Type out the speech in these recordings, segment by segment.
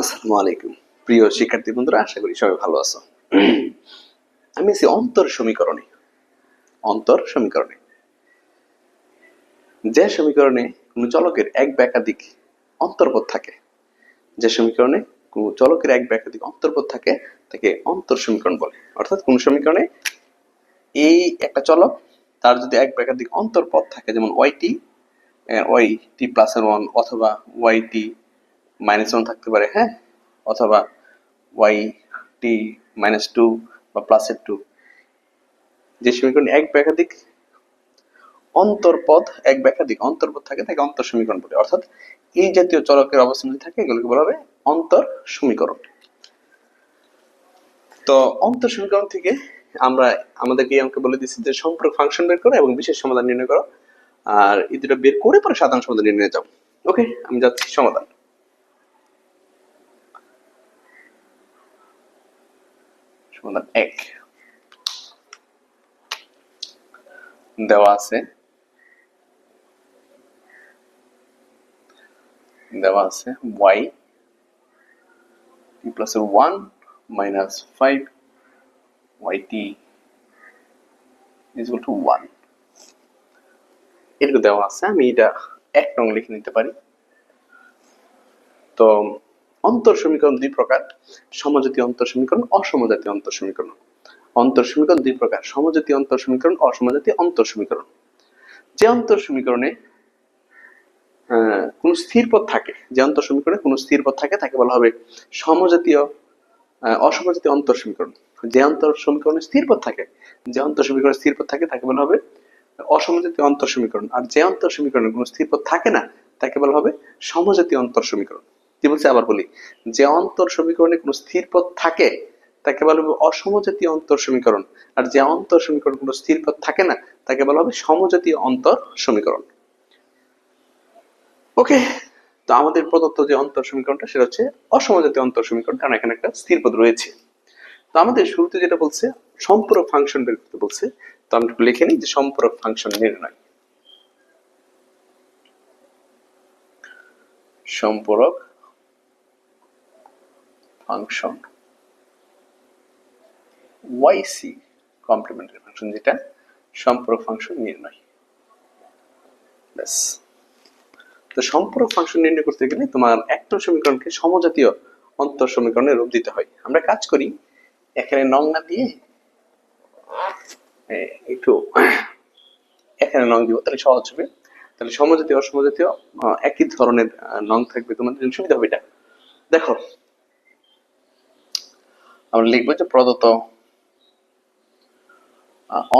আসসালামু আলাইকুম প্রিয় শিক্ষার্থী বন্ধুরা, আশা করি সবাই ভালো আছো। আমি আছি অন্তর সমীকরণে যে সমীকরণে কোন চলকের এক বা একাধিক অন্তর্পদ থাকে, তাকে অন্তর সমীকরণ বলে। অর্থাৎ কোন সমীকরণে এই একটা চলক, তার যদি এক বা একাধিক অন্তর্পদ থাকে, যেমন ওয়াই টি প্লাস এর 1 অথবা ওয়াই-টি মাইনাস 1 থাকতে পারে, হ্যাঁ, অথবা y(t-2) বা +2, যে সমীকরণে এক বা একাধিক অন্তর্পদ থাকে তাকে অন্তর সমীকরণ বলে। অর্থাৎ এই জাতীয় চলকের অবস্থান যদি থাকে, এগুলোকে বলা হবে অন্তর সমীকরণ। তো অন্তর সমীকরণ থেকে আমরা আমাদেরকে এই অঙ্কে বলে দিচ্ছি যে সম্পর্ক ফাংশন বের করো এবং বিশেষ সমাধান নির্ণয় করো, আর এই দুটো বের করে পরে সাধারণ সমাধান নির্ণয়ে যাও। ওকে, আমি যাচ্ছি সমাধান। সমাধান 1 দেওয়া আছে y t plus 1 minus 5 yt is equal to 1, এটুকু দেওয়া আছে। আমি এটা 1 নং লিখে নিতে পারি। তো অন্তর সমীকরণ দুই প্রকার: সমজাতীয় অন্তর সমীকরণ, অসমজাতীয় অন্তর সমীকরণ। অন্তর সমীকরণ দুই প্রকার: সমজাতীয় অন্তর সমীকরণ, অসমজাতীয় অন্তর সমীকরণ। যে অন্তর সমীকরণে কোন স্থির পদ থাকে, তাকে বলা হবে সমজাতীয় অসমজাতীয় অন্তর সমীকরণ। যে অন্তর সমীকরণে স্থির পদ থাকে তাকে বলা হবে অসমজাতীয় অন্তর সমীকরণ। আর যে অন্তর সমীকরণে কোনো স্থির পদ থাকে না, তাকে বলা হবে সমজাতীয় অন্তর সমীকরণ। কি বলছে, আবার বলি, যে অন্তর সমীকরণে কোনো স্থির পদ থাকে তাকে বলা হবে অসমজাতীয় অন্তর সমীকরণ, আর যে অন্তর সমীকরণ কোনো স্থির পদ থাকে না তাকে বলা হবে সমজাতীয় অন্তর সমীকরণ। ওকে, তো আমাদের প্রদত্ত যে অন্তর সমীকরণটা, সেটা হচ্ছে অসমজাতীয় অন্তর সমীকরণ, কারণ এখানে একটা স্থির পদ রয়েছে। তো আমাদের শুরুতে যেটা বলছে, সম্পূরক ফাংশন বের করতে বলছে। তো আমরা লিখে নিই যে সম্পূরক ফাংশন নির্ণয়। সম্পূরক ফাংশন ওয়াইসি কমপ্লিমেন্টারি ফাংশন, যেটা সম্পূরক ফাংশন নির্ণয়। ব্যাস। তো সম্পূরক ফাংশন নির্ণয় করতে গেলে তোমার একটা সমীকরণকে সমজাতীয় অন্তর সমীকরণে রূপ দিতে হয়। আমরা কাজ করি, এখানে নং না দিয়ে একটু এখানে নং দিব, তাহলে সহজ হবে। তাহলে সমজাতীয় অসমজাতীয় একই ধরনের নং থাকবে, তোমাদের জন্য সুবিধা হবে। এটা দেখো, আমরা লিখবো যে প্রদত্ত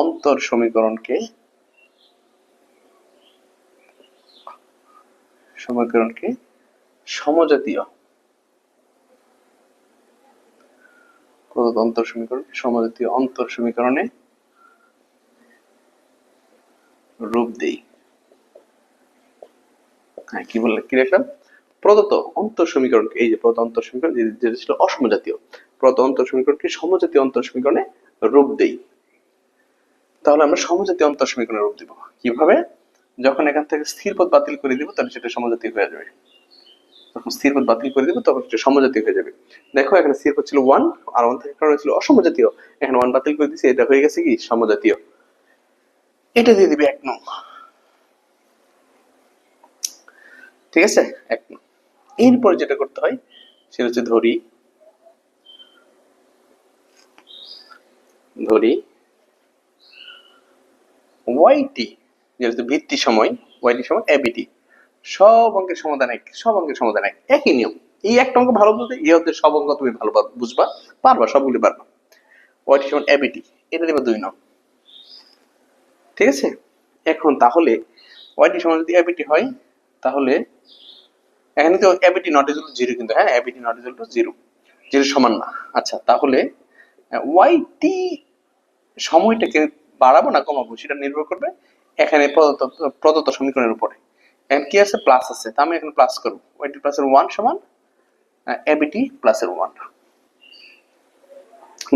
অন্তর সমীকরণকে সমজাতীয়, প্রদত্ত অন্তর সমীকরণ সমজাতীয় অন্তর সমীকরণে রূপ দেই। হ্যাঁ, কি লিখলাম? প্রদত্ত অন্তর সমীকরণকে, এই যে প্রদত্ত অন্তর সমীকরণ যেটা ছিল অসমজাতীয়, প্রদত্ত অন্তর সমীকরণকে সমজাতীয় অন্তর সমীকরণে রূপ দেই। তাহলে আমরা সমজাতীয় অন্তর সমীকরণে রূপ দিব কিভাবে? যখন এখান থেকে স্থির পদ বাতিল করে দিব, তাহলে সেটা সমজাতীয় হয়ে যাবে। যখন স্থির পদ বাতিল করে দিব, তখন সেটা সমজাতীয় হয়ে যাবে। দেখো, এখানে স্থির পদ ছিল 1 আর 1 থেকে কারণে ছিল অসমজাতীয়, এখানে 1 বাতিল করে দিয়েছি, এটা হয়ে গেছে কি সমজাতীয়। এটা দিয়ে দিবি 1 নং। ঠিক আছে, 1 নং। এরপরে যেটা করতে হয় সেটা হচ্ছে ধরি ওয়াইটি, যেহেতু ভিত্তি সময়, ওয়াইটি সময় এবিটি, সব অঙ্কের সমাধান এক, একই নিয়ম। এই একটা অঙ্ক ভালো বুঝতে, এই হচ্ছে সব অঙ্ক তুমি ভালো বুঝবা, পারবা, সবগুলি পারবা। ওয়াইটি সময় এবিটি, এটা দেবে 2 নং। ঠিক আছে, এখন তাহলে ওয়াইটি সময় যদি এবিটি হয়, তাহলে এখানে তো এবিটি নট ইকুয়াল টু 0, কিন্তু হ্যাঁ, এবিটি নট ইকুয়াল টু 0 সমান না। আচ্ছা, তাহলে ওয়াইটি সময়টাকে বাড়াবো না কমাবো, সেটা নির্ভর করবে এখানে প্রদত্ত সমীকরণের উপরে। এখানে কি আছে? প্লাস আছে, তা আমি এখানে প্লাস করবো। ওয়াইটি প্লাস এর 1 সমান এবিটি প্লাস এর 1।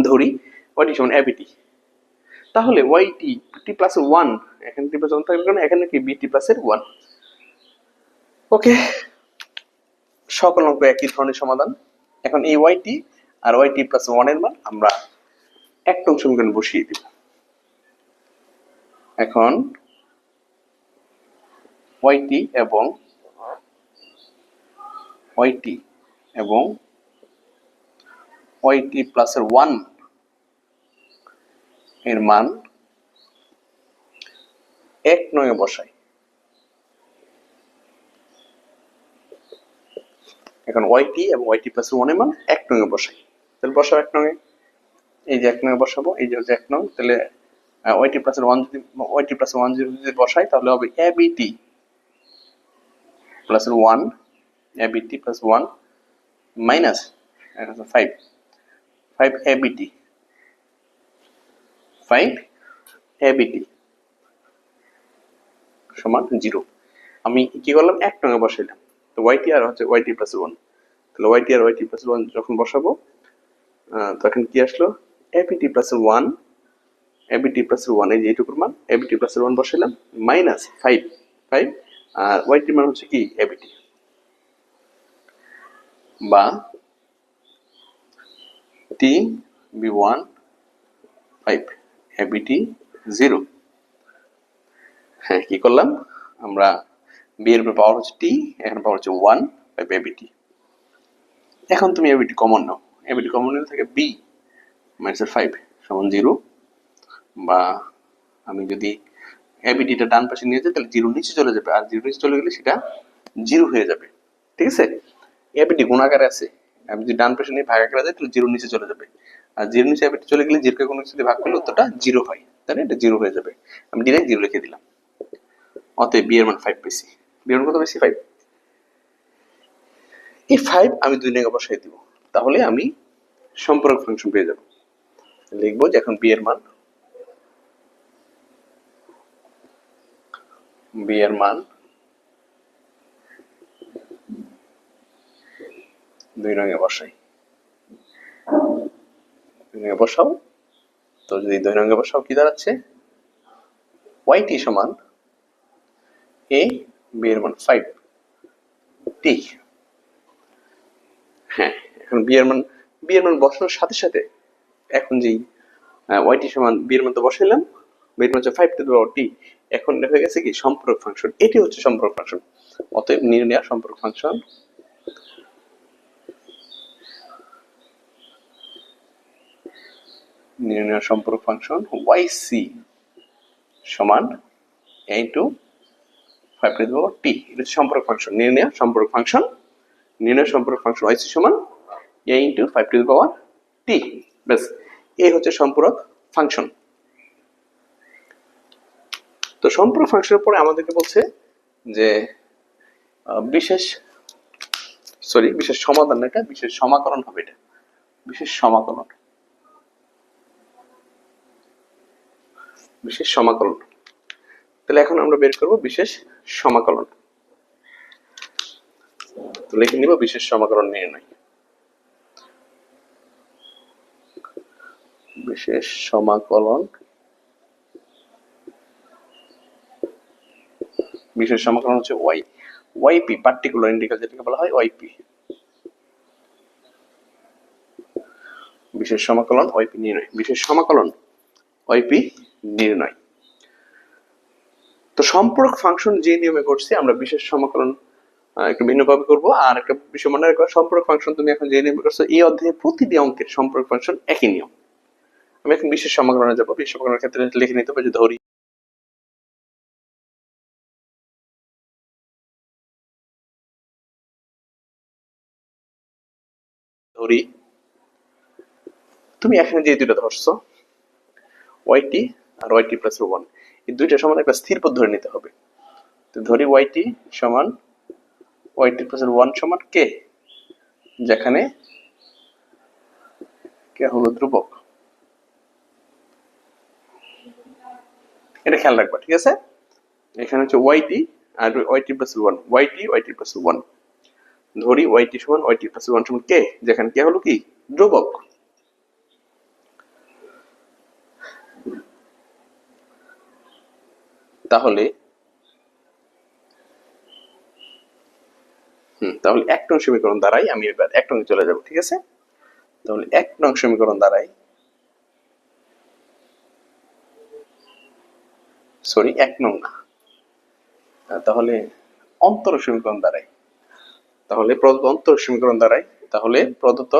ধরি ওয়াইটি সমান এবিটি, তাহলে ওয়াইটি টি প্লাস এর 1, এখানে টি প্লাস 1 থাকার কারণে এখানে কি বিটি প্লাস এর 1। ওকে, সকল অঙ্ক একই ধরনের সমাধান। এখন এই ওয়াইটি আর ওয়াইটি প্লাস 1 এর মান আমরা এক নং সমীকরণে বসিয়ে দিব। এখন ওয়াইটি এবং ওয়াইটি প্লাস 1 এর মান এক নয়ে বসাই। এখন ওয়াইটি এবং ওয়াইটি প্লাস 1 এর মান এক নয়ে বসাই। তাহলে বসাবো এক নয়ে, এই যে এক নয়ে বসাবো, এই যে এক নং। তাহলে ওয়াইটি প্লাস 1 যদি বসাই তাহলে হবে ABT plus 1 ABT plus 1 minus 5 ABT সমান 0। আমি কি করলাম, এক নঙ্গে বসাইলাম। তো ওয়াইটি আর হচ্ছে ওয়াইটি প্লাস 1, তাহলে ওয়াইটি আর ওয়াইটি প্লাস 1 যখন বসাবো তখন কি আসলো, এবিটি প্লাস 1 এই যে এইটুকুর মান এবিটি প্লাস 1 বসাইলাম মাইনাস 5 আর ওয়াইটির মান হচ্ছে কি এবিটি, বা টি বি1 5 এবিটি 0। হ্যাঁ, কি করলাম আমরা, বি এর পাওয়ার হচ্ছে টি, এখানে পাওয়ার হচ্ছে 1 5 এবিটি। এখন তুমি এবিটি কমন নাও, এবিটি কমন নিলে থাকে বি মাইনাস 5 সমান 0, বা আমি যদি এবিটিটা ডান পাশে নিয়ে যাই তাহলে 0 নিচে চলে যাবে, আর 0 নিচে চলে গেলে সেটা 0 হয়ে যাবে। ঠিক আছে, এবিটি গুণাকারে আছে, আমি যদি ডান পাশে নিয়ে ভাগ আকারে যাই তাহলে 0 নিচে চলে যাবে, আর 0 নিচে এবিটি চলে গেলে 0 কে কোনো কিছু দিয়ে ভাগ করলে উত্তরটা 0 হয়, তাহলে এটা 0 হয়ে যাবে। আমি ডিরেক্ট 0 লিখে দিলাম। অতএব বি এর মান 5 পেয়েছি। বি এর মান কত পেয়েছি? 5। এই 5 আমি 2 নঙ্গে বসাই দিব, তাহলে আমি সম্পর্ক ফাংশন পেয়ে যাব। লিখবো যে এখন বি এর মান 2 নঙ্গে বসাই। 2 নঙ্গে বসাও, তো যদি 2 নঙ্গে বসাও কি দাঁড়াচ্ছে, ওয়াইটি সমান এ, বি এর মান 5 টি। হ্যাঁ, এখন বি এর মান বসানোর সাথে সাথে এখন যেই ওয়াইটি সমান বি এর মান তো বসাইলাম, বি এর মান হচ্ছে 5 টু দি পাওয়ার টি। এখন হয়ে গেছে কি সম্পর্ক ফাংশন, এটি হচ্ছে সম্পর্ক ফাংশন। অতএব নির্ণয় সম্পর্ক ফাংশন yc সমান a ইনটু 5 টু দি পাওয়ার টি। এটা হচ্ছে সম্পর্ক ফাংশন, নির্ণয় সম্পর্ক ফাংশন yc সমান a ইনটু 5 টু দি পাওয়ার টি। ব্যাস, এই হচ্ছে সম্পূরক ফাংশন। তো সম্পূরক ফাংশনের পরে আমাদেরকে বলছে যে বিশেষ সমাধান, এটা বিশেষ সমাকলন হবে, এটা বিশেষ সমাকলন। তাহলে এখন আমরা বের করব বিশেষ সমাকলন। তো লিখে নিব বিশেষ সমাকলন নির্ণয়। বিশেষ সমাকলন হচ্ছে ওয়াইপি, পার্টিকুলার ইন্টিগ্রাল যেটাকে বলা হয় ওয়াইপি। বিশেষ সমাকলন ওয়াইপি নির্ণয়। তো সম্পর্ক ফাংশন যে নিয়মে করছি আমরা বিশেষ সমাকলন একটু ভিন্নভাবে করব। আর একটা বিষয় মনে রাখো, সম্পর্ক ফাংশন তুমি এখন যে নিয়মে করছো এই অধ্যায়ে প্রতিটি অঙ্কের সম্পর্ক ফাংশন একই নিয়ম। আমি এখন বিশেষ সমাকলনে যাব। বিশেষ সমাকলনের ক্ষেত্রে লিখে নিতে হবে যে ধরি তুমি এখানে যে দুইটা ধরছো ওয়াইটি আর ওয়াইটি প্লাস 1, এই দুইটা সমান একটা স্থির পদ ধরে নিতে হবে। তো ধরি ওয়াইটি সমান ওয়াইটি প্লাস 1 সমান কে, যেখানে কে হলো ধ্রুবক। এটা খেয়াল রাখবা, ঠিক আছে? এখানে হচ্ছে ওয়াইটি আর ওয়াইটি প্লাস 1, ওয়াইটি প্লাস 1। ধরি ওয়াইটি সমান ওয়াইটি প্লাস 1 সমান কে, যেখানে কে হলো কি ধ্রুবক। তাহলে তাহলে 1 নং সমীকরণ দ্বারাই আমি এবার 1 নং চলে যাব, ঠিক আছে? তাহলে 1 নং সমীকরণ দ্বারাই, সরি 1 নং না, তাহলে অন্তর সমীকরণ দ্বারাই, তাহলে প্রদত্ত অন্তর সমীকরণ দ্বারাই, তাহলে প্রদত্ত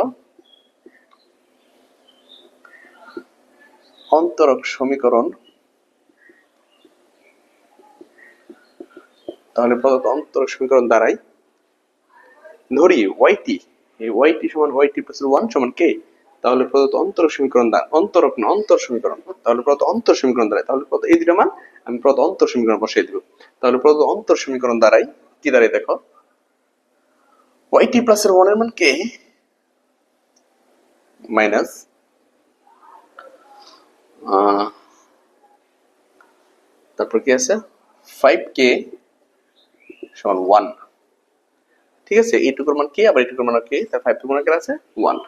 অন্তরক সমীকরণ, তাহলে প্রদত্ত অন্তরক সমীকরণ দ্বারাই ধরি ওয়াইটি, এই ওয়াইটি সমান ওয়াইটি প্লাস 1 সমান কে, তাহলে প্রদত্ত অন্তরক সমীকরণ দ্বারা, অন্তরক না অন্তর সমীকরণ, তাহলে প্রদত্ত অন্তর সমীকরণ দ্বারাই, তাহলে প্রদত্ত এই দুটো মান আমি প্রদত্ত অন্তর সমীকরণ বসিয়ে দিব। তাহলে প্রদত্ত অন্তর সমীকরণ দ্বারাই কি দাঁড়ায় দেখো, ওয়াইটি প্লাস 1 এর মান কে মাইনাস তারপর কি আছে 5k সমান 1, ঠিক আছে? এইটুকুর মান কে, আবার এইটুকুর মান কে, তার 5 টুকুর মান কেন আছে 1,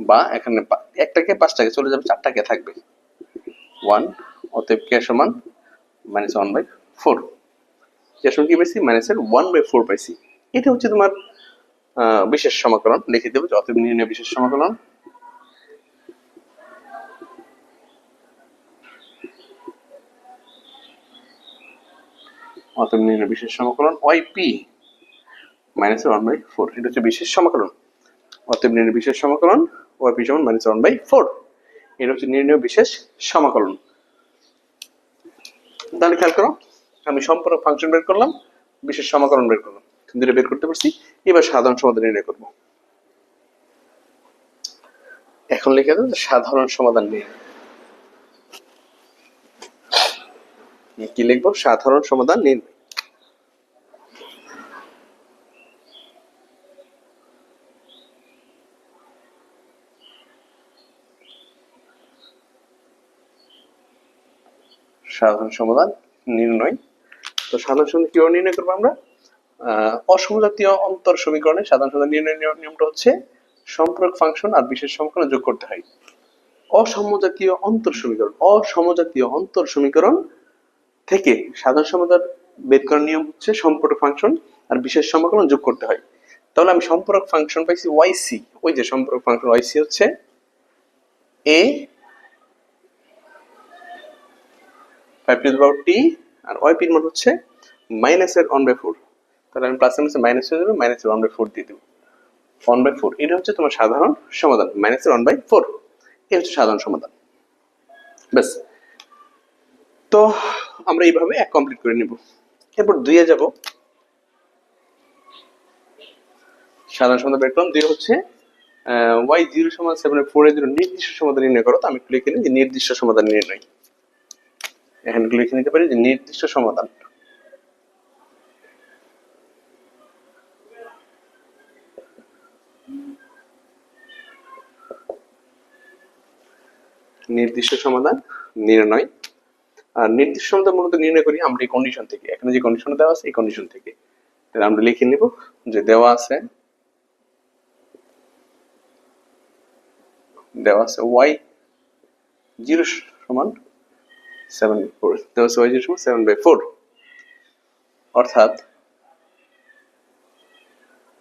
বা এখানে একটাকে 5টাকে চলে যাবে, 4টাকে থাকবে 1, অতএব কে সমান -1/4, কে সমান কি পাইছি মাইনাসের 1/4 পাইছি। এটা হচ্ছে তোমার বিশেষ সমাকলন, লিখে দেবো যে অতএব নির্ণয় বিশেষ সমাকলন অতএব নির্ণয় বিশেষ সমাকলন yp -1/4, এটা হচ্ছে বিশেষ সমাকলন। অতএব নির্ণয় বিশেষ সমাকলন yp সমান -1/4, এটা হচ্ছে নির্ণয় বিশেষ সমাকলন। তাহলে খেয়াল করো, আমি সম্পূরক ফাংশন বের করলাম, বিশেষ সমাকলন বের করলাম, দুটো বের করতে পারছি। এবার সাধারণ সমাধান নির্ণয় করব। এখন লিখে দাও সাধারণ সমাধান নির্ণয়। কি লিখবো? সাধারণ সমাধান নির্ণয়। সাধারণ সমাধান নির্ণয়। তো সাধারণ সমাধান কিভাবে নির্ণয় করবো আমরা? অসমজাতীয় অন্তর সমীকরণে সাধারণ সমাধান নির্ণয় নিয়মটা হচ্ছে সম্পূরক ফাংশন আর বিশেষ সমীকরণ যোগ করতে হয়। অসমজাতীয় অন্তর সমীকরণ, অসমজাতীয় অন্তর সমীকরণ থেকে সাধারণ সমাধান বের করার নিয়ম হচ্ছে সম্পূরক ফাংশন আর বিশেষ সমীকরণ যোগ করতে হয়। তাহলে আমি সম্পূরক ফাংশন পাইছি yc, ওই যে সম্পূরক ফাংশন yc হচ্ছে a 5t আর yp এর মান হচ্ছে মাইনাসের 1/4, তাহলে আমি প্লাস এর মাইনাস হয়ে যাবে, মাইনাসের 1/4 দিয়ে দেব, 1/4। এটা হচ্ছে তোমার সাধারণ সমাধান, মাইনাসের 1/4, এই হচ্ছে সাধারণ সমাধান। ব্যাস, তো আমরা এইভাবে এক কমপ্লিট করে নিব। এরপর 2 এ যাব। সাধারণ সমাধান বের করলাম। 2 হচ্ছে y0 সমান 7/4 এর জন্য নির্দিষ্ট সমাধান নির্ণয় করো। তো আমি লিখে নিই যে নির্দিষ্ট সমাধান নির্ণয়। এখানে লিখে নিতে পারি যে নির্দিষ্ট সমাধান। নির্দিষ্ট সমাধান নির্ণয়। আর নির্দিষ্ট সমাধান মূলত নির্ণয় করি আমরা এই কন্ডিশন থেকে। এখানে যে কন্ডিশন দেওয়া আছে এই কন্ডিশন থেকে তাহলে আমরা লিখে নিব যে দেওয়া আছে y0 সমান 7/4, দেওয়া আছে y0 সমান 7/4,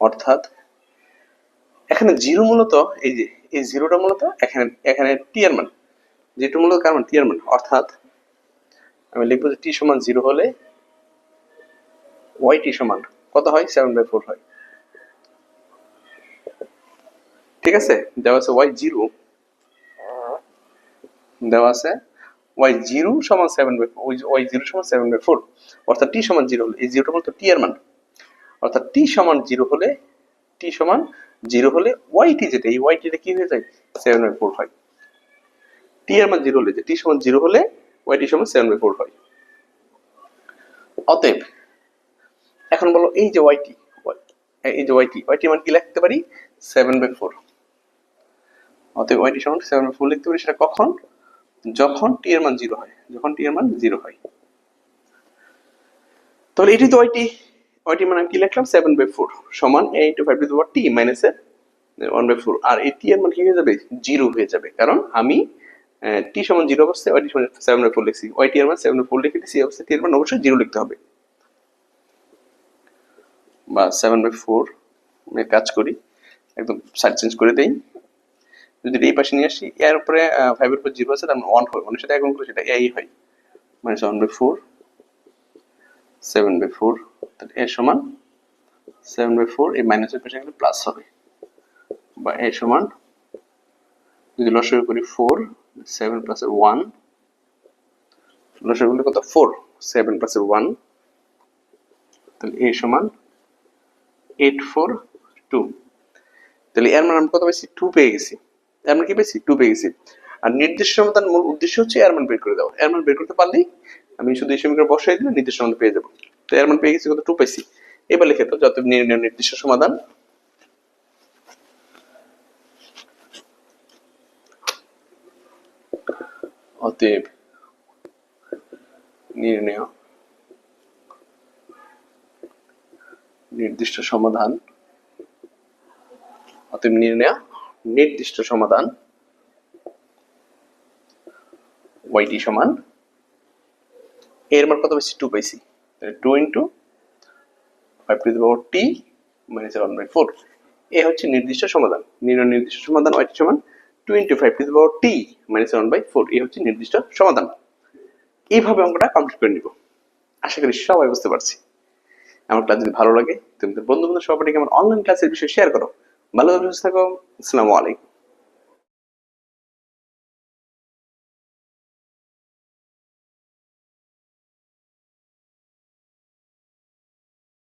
অর্থাৎ এখানে জিরো মূলত এই যে এই জিরোটা মূলত এখানে টি এর মান, যেটা মূলত কার মান টি এর মান, অর্থাৎ আমি লিখবো যে টি সমান 0 হলে y টি সমান কত হয় 7/4 হয়। ঠিক আছে, দেওয়া আছে y0, দেওয়া আছে y0 সমান 7/4, y0 সমান 7/4, অর্থাৎ t সমান 0 হলে এই জিরোটা মূলত টি এর মান, অর্থাৎ t সমান 0 হলে yt যেটা এই yt টা কি হয়ে যায় 7/4 হয়। t এর মান 0 হলে যে t সমান 0 হলে yt সমান 7/4 হয়। অতএব এখন বলো এই যে yt মান কি লিখতে পারি 7/4, অতএব yt সমান 7/4 লিখতে পারি। সেটা কখন? যখন t এর মান 0 হয়, যখন t এর মান 0 হয়। তাহলে এটি তো yt মান আমি কি লিখলাম 7/4 সমান a * 5t মাইনাস 1/4, আর এই t এর মান কি হয়ে যাবে 0 হয়ে যাবে, কারণ আমি t সমান 0 অবস্থায় yt সমান 7/4 লিখছি, yt এর মান 7/4 লিখে দিছি, এই অবস্থায় t এর মান অবশ্যই 0 লিখতে হবে। বা 7/4 কাজ করি, একদম সাইড চেঞ্জ করে দেই। যদি এই পাশে নিয়ে আসি, এর উপরে 5 এর উপর 0 আছে, তার মানে 1 হবে, 1 সাথে গুণ করে সেটা এই হয়, মানে 1/4 7/4, তাহলে এর সমান 7/4, এই মাইনাসের পাশে গেলে প্লাস হবে, বা এর সমান যদি লসাগু করি 4, 7 প্লাস 1, লসাগু করলে কত 4, 7 প্লাস 1, তাহলে এর সমান 842। তাহলে এর মান আমরা কত পাইছি? 2 পেয়ে গেছি। এর মান কি পেয়েছি? 2 পেয়ে গেছি। আর নির্দিষ্ট সমাধান মূল উদ্দেশ্য হচ্ছে এর মান বের করে দেওয়া। এর মান বের করতে পারলেই আমি শুধু এই সমীকরণ বসাই দিলে নির্দিষ্ট সমাধান পেয়ে যাবো। তো এর মান পেয়ে গেছি কত? 2 পাইছি। এবার লিখে দাও যত নির্ণয় নির্দিষ্ট সমাধান। অতএব নির্ণয় নির্দিষ্ট সমাধান, অতএব নির্ণয় নির্দিষ্ট সমাধান yt সমান, এর মান কত পাইছি? 2 পাইছি, তাহলে 2 into 5 to the power t minus 1/4, এ হচ্ছে নির্দিষ্ট সমাধান। নির্ণয় নির্দিষ্ট সমাধান yt সমান 2 into 5 to the power t minus 1/4, এই হচ্ছে নির্দিষ্ট সমাধান। এইভাবে অঙ্কটা কমপ্লিট করে নিব। আশা করি সবাই বুঝতে পারছি। আমার ক্লাস যদি ভালো লাগে তুমি বন্ধু বান্ধব সবাইকে আমার অনলাইন ক্লাসের বিষয়ে শেয়ার করো। ভালো থাকো। আসসালামু আলাইকুম।